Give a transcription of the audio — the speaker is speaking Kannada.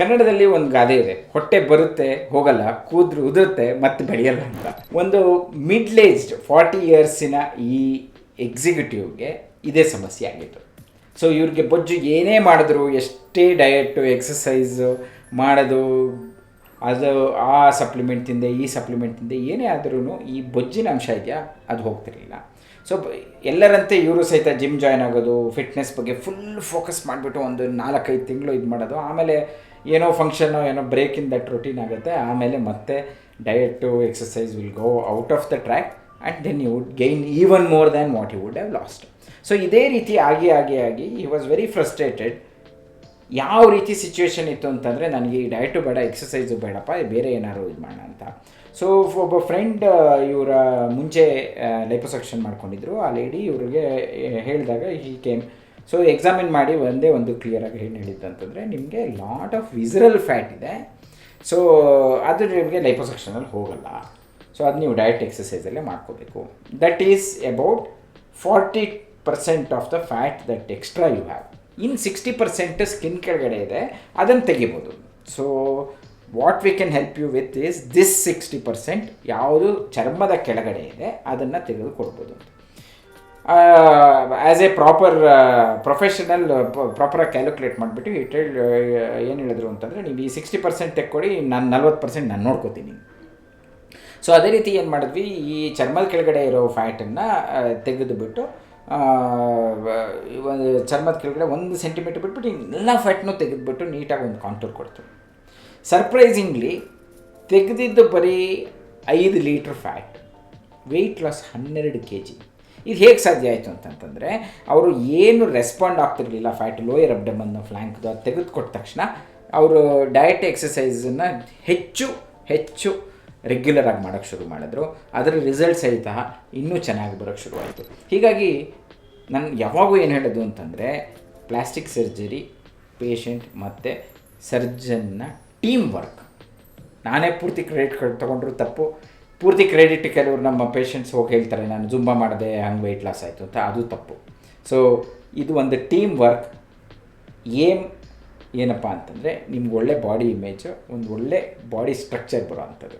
ಕನ್ನಡದಲ್ಲಿ ಒಂದು ಗಾದೆ ಇದೆ, ಹೊಟ್ಟೆ ಬರುತ್ತೆ ಹೋಗಲ್ಲ, ಕೂದ್ರು ಉದುರುತ್ತೆ ಮತ್ತೆ ಬೆಳೆಯಲ್ಲ ಅಂತ. ಒಂದು ಮಿಡ್ಲ್ ಏಜ್ಡ್ 40 ಇಯರ್ಸಿನ ಈ ಎಕ್ಸಿಕ್ಯೂಟಿವ್ಗೆ ಇದೇ ಸಮಸ್ಯೆ ಆಗಿತ್ತು. ಸೊ ಇವ್ರಿಗೆ ಬೊಜ್ಜು ಏನೇ ಮಾಡಿದ್ರು, ಎಷ್ಟೇ ಡಯಟು ಎಕ್ಸಸೈಸು ಮಾಡೋದು, ಅದು ಆ ಸಪ್ಲಿಮೆಂಟ್ ತಿಂದೆ ಈ ಸಪ್ಲಿಮೆಂಟ್ ತಿಂದೆ ಏನೇ ಆದ್ರೂ ಈ ಬೊಜ್ಜಿನ ಅಂಶ ಇದೆಯಾ ಅದು ಹೋಗ್ತಿರಲಿಲ್ಲ. ಸೊ ಎಲ್ಲರಂತೆ ಇವರು ಸಹಿತ ಜಿಮ್ ಜಾಯ್ನ್ ಆಗೋದು, ಫಿಟ್ನೆಸ್ ಬಗ್ಗೆ ಫುಲ್ ಫೋಕಸ್ ಮಾಡಿಬಿಟ್ಟು ಒಂದು 4-5 ತಿಂಗಳು ಇದು ಮಾಡೋದು, ಆಮೇಲೆ ಏನೋ ಫಂಕ್ಷನ್ನು ಏನೋ ಬ್ರೇಕ್ ಇನ್ ದಟ್ ರೊಟೀನ್ ಆಗುತ್ತೆ, ಆಮೇಲೆ ಮತ್ತೆ diet exercise will go out of the track and then you would gain even more than what you would have lost. So ಇದೇ ರೀತಿ ಆಗಿ ಹಿ ವಾಸ್ ವೆರಿ ಫ್ರಸ್ಟ್ರೇಟೆಡ್. ಯಾವ ರೀತಿ ಸಿಚುವೇಶನ್ ಇತ್ತು ಅಂತಂದರೆ, ನನಗೆ ಈ ಡಯಟು ಬೇಡ, ಎಕ್ಸಸೈಸು ಬೇಡಪ್ಪ, ಬೇರೆ ಏನಾದ್ರು ಇದು ಮಾಡೋಣ ಅಂತ. ಸೊ ಒಬ್ಬ ಫ್ರೆಂಡ್ ಇವರ ಮುಂಚೆ ಲೈಪೋಸಕ್ಷನ್ ಮಾಡ್ಕೊಂಡಿದ್ರು, ಆ ಲೇಡಿ ಇವ್ರಿಗೆ ಹೇಳಿದಾಗ ಹಿ ಕೇಮ್. ಸೊ ಎಕ್ಸಾಮಿನ್ ಮಾಡಿ ಒಂದೇ ಒಂದು ಕ್ಲಿಯರಾಗಿ ಏನು ಹೇಳಿದ್ದಂತಂದರೆ, ನಿಮಗೆ ಲಾಟ್ ಆಫ್ ವಿಸರಲ್ ಫ್ಯಾಟ್ ಇದೆ, ಸೊ ಅದು ನಿಮಗೆ ಲೈಪೋಸಕ್ಷನಲ್ಲಿ ಹೋಗಲ್ಲ, ಸೊ ಅದು ನೀವು ಡಯಟ್ ಎಕ್ಸಸೈಸಲ್ಲೇ ಮಾಡ್ಕೋಬೇಕು. That is about 40% of the fat that extra you have. ಇನ್ನು 60% ಸ್ಕಿನ್ ಕೆಳಗಡೆ ಇದೆ, ಅದನ್ನು ತೆಗಿಬೋದು. So what we can help you with is this 60% ಯಾವುದು ಚರ್ಮದ ಕೆಳಗಡೆ ಇದೆ ಅದನ್ನು ತೆಗೆದು ಕೊಡ್ಬೋದು. ಆ್ಯಸ್ ಎ ಪ್ರಾಪರ್ ಪ್ರೊಫೆಷನಲ್ ಪ್ರಾಪರಾಗಿ ಕ್ಯಾಲ್ಕುಲೇಟ್ ಮಾಡಿಬಿಟ್ಟು ಏನು ಹೇಳಿದ್ರು ಅಂತಂದರೆ, ನೀವು ಈ 60% ತೆಕ್ಕೊಡಿ, ನಾನು 40% ನಾನು ನೋಡ್ಕೋತೀನಿ. ಸೊ ಅದೇ ರೀತಿ ಏನು ಮಾಡಿದ್ವಿ, ಈ ಚರ್ಮದ ಕೆಳಗಡೆ ಇರೋ ಫ್ಯಾಟನ್ನು ತೆಗೆದುಬಿಟ್ಟು ಒಂದು ಚರ್ಮದ ಕೆಳಗಡೆ 1 ಸೆಂಟಿಮೀಟರ್ ಬಿಟ್ಬಿಟ್ಟು ಎಲ್ಲ ಫ್ಯಾಟ್ನೂ ತೆಗೆದುಬಿಟ್ಟು ನೀಟಾಗಿ ಒಂದು ಕಾಂಟೂರ್ ಕೊಡ್ತು. ಸರ್ಪ್ರೈಸಿಂಗ್ಲಿ ತೆಗೆದಿದ್ದು ಬರೀ 5 litre fat, weight loss 12 kg. ಇದು ಹೇಗೆ ಸಾಧ್ಯ ಆಯಿತು ಅಂತಂತಂದರೆ, ಅವರು ಏನು ರೆಸ್ಪಾಂಡ್ ಆಗ್ತಿರಲಿಲ್ಲ ಫ್ಯಾಟ್ ಲೋಯರ್ ಅಬ್ಡಮನ್ ಫ್ಲ್ಯಾಂಕ್ದು, ಅದು ತೆಗೆದುಕೊಟ್ಟ ತಕ್ಷಣ ಅವರು ಡಯಟ್ ಎಕ್ಸಸೈಸನ್ನು ಹೆಚ್ಚು ರೆಗ್ಯುಲರಾಗಿ ಮಾಡೋಕ್ಕೆ ಶುರು ಮಾಡಿದ್ರು. ಅದರ ರಿಸಲ್ಟ್ ಸಹಿತ ಇನ್ನೂ ಚೆನ್ನಾಗಿ ಬರೋಕ್ಕೆ ಶುರುವಾಯಿತು. ಹೀಗಾಗಿ ನಾನು ಯಾವಾಗೂ ಏನು ಹೇಳೋದು ಅಂತಂದರೆ, ಪ್ಲಾಸ್ಟಿಕ್ ಸರ್ಜರಿ ಪೇಷಂಟ್ ಮತ್ತು ಸರ್ಜನ್ನ ಟೀಮ್ ವರ್ಕ್. ನಾನೇ ಪೂರ್ತಿ ಕ್ರೆಡಿಟ್ ತೊಗೊಂಡ್ರು ತಪ್ಪು. ಪೂರ್ತಿ ಕ್ರೆಡಿಟ್ ಕೆಲವರು ನಮ್ಮ ಪೇಷಂಟ್ಸ್ ಹೋಗಿ ಹೇಳ್ತಾರೆ, ನಾನು ಜುಂಬಾ ಮಾಡಿದೆ ಹಂಗೆ ವೆಯ್ಟ್ ಲಾಸ್ ಆಯಿತು ಅಂತ, ಅದು ತಪ್ಪು. ಸೊ ಇದು ಒಂದು ಟೀಮ್ ವರ್ಕ್. ಏನಪ್ಪ ಅಂತಂದರೆ, ನಿಮ್ಗೆ ಒಳ್ಳೆ ಬಾಡಿ ಇಮೇಜು, ಒಂದು ಒಳ್ಳೆ ಬಾಡಿ ಸ್ಟ್ರಕ್ಚರ್ ಬರೋ ಅಂಥದ್ದು.